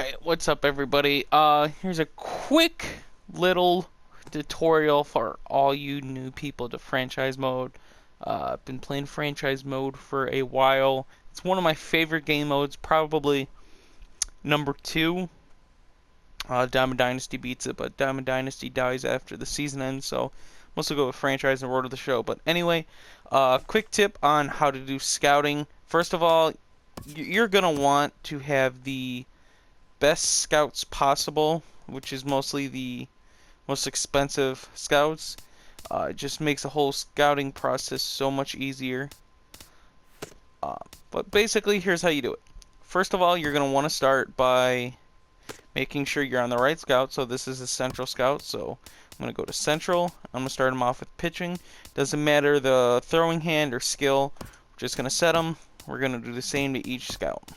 Alright, what's up everybody? Here's a quick little tutorial for all you new people to franchise mode. I've been playing franchise mode for a while. It's one of my favorite game modes, probably number 2. Diamond Dynasty beats it, but Diamond Dynasty dies after the season ends, so mostly go with franchise and road of the show. But anyway, quick tip on how to do scouting. First of all, you're gonna want to have the best scouts possible, which is mostly the most expensive scouts. It just makes the whole scouting process so much easier. But basically, here's how you do it. First of all, you're going to want to start by making sure you're on the right scout. So this is a central scout. So I'm going to go to central. I'm going to start them off with pitching. Doesn't matter the throwing hand or skill. We're just going to set them. We're going to do the same to each scout.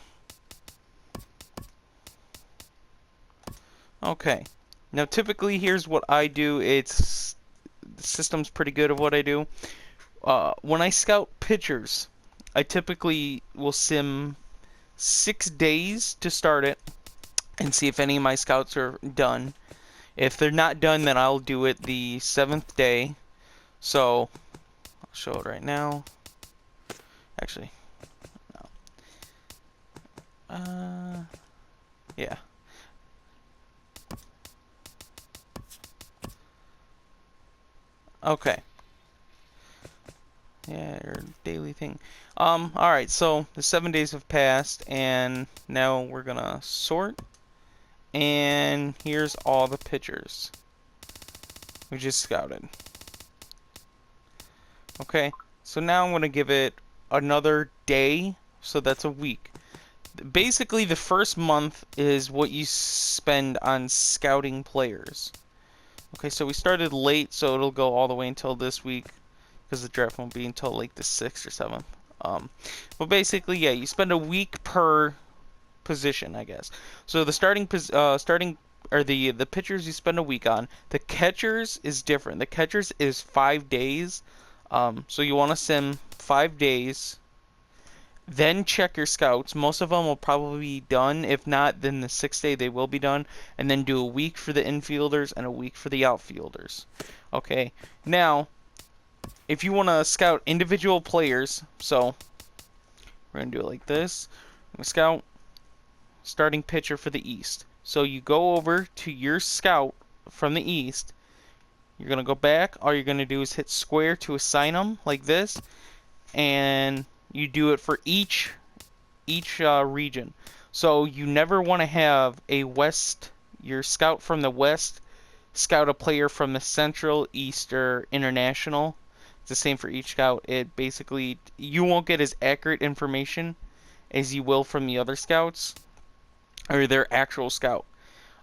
Okay, now typically here's what I do. The system's pretty good of what I do. When I scout pitchers, I typically will sim 6 days to start it and see if any of my scouts are done. If they're not done, then I'll do it the 7th day. So I'll show it right now. Actually, no. Yeah. Okay. Yeah, your daily thing. Alright, so the 7 days have passed, and now we're gonna sort. And here's all the pitchers we just scouted. Okay, so now I'm gonna give it another day, so that's a week. Basically, the first month is what you spend on scouting players. Okay, so we started late, so it'll go all the way until this week, because the draft won't be until like the 6th or 7th. But basically, yeah, you spend a week per position, I guess. So the the pitchers you spend a week on. The catchers is different. The catchers is 5 days. So you want to sim 5 days. Then check your scouts. Most of them will probably be done. If not, then the 6th day they will be done. And then do a week for the infielders and a week for the outfielders. Okay. Now, if you want to scout individual players, so we're going to do it like this. I'm going to scout starting pitcher for the East. So you go over to your scout from the East. You're going to go back. All you're going to do is hit square to assign them like this. And you do it for each region. So you never want to have your scout from the West scout a player from the Central, East, or International. It's the same for each scout. It basically, you won't get as accurate information as you will from the other scouts or their actual scout.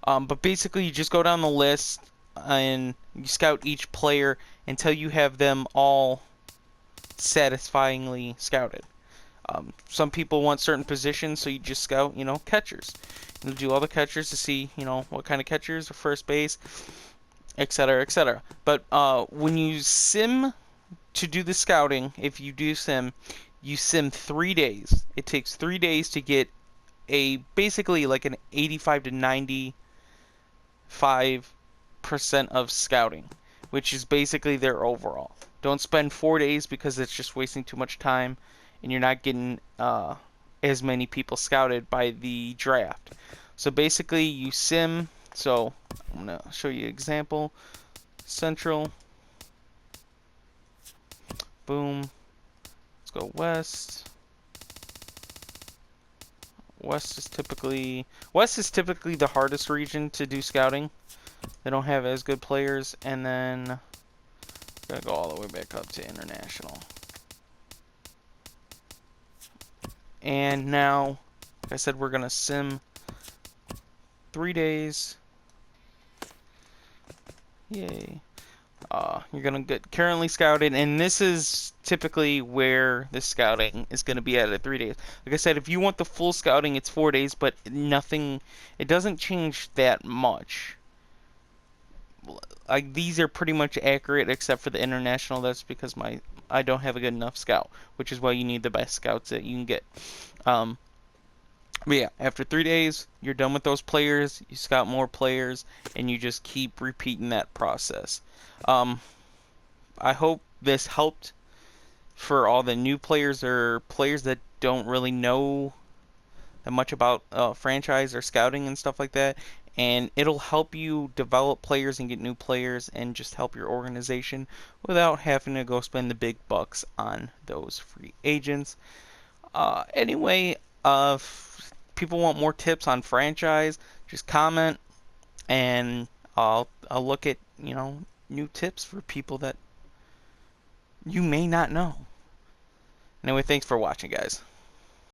But basically, you just go down the list and you scout each player until you have them all satisfyingly scouted. Some people want certain positions, so you just scout, catchers. You'll do all the catchers to see, what kind of catchers or first base, etc., etc. But when you sim to do the scouting, if you do sim, you sim 3 days. It takes 3 days to get basically like an 85 to 95% of scouting, which is basically their overall. Don't spend 4 days because it's just wasting too much time and you're not getting as many people scouted by the draft. So basically you sim, so I'm going to show you an example. Central, boom, let's go West. West is typically the hardest region to do scouting. They don't have as good players, and then gotta go all the way back up to International. And now, like I said, we're gonna sim 3 days. Yay. You're gonna get currently scouted, and this is typically where the scouting is gonna be at 3 days. Like I said, if you want the full scouting, it's 4 days, but it doesn't change that much. Like, these are pretty much accurate except for the International. That's because I don't have a good enough scout, which is why you need the best scouts that you can get. But yeah, after 3 days, you're done with those players. You scout more players, and you just keep repeating that process. Um, I hope this helped for all the new players or players that don't really know that much about franchise or scouting and stuff like that. And it'll help you develop players and get new players and just help your organization without having to go spend the big bucks on those free agents. Anyway, if people want more tips on franchise, just comment and I'll look at, new tips for people that you may not know. Anyway, thanks for watching, guys.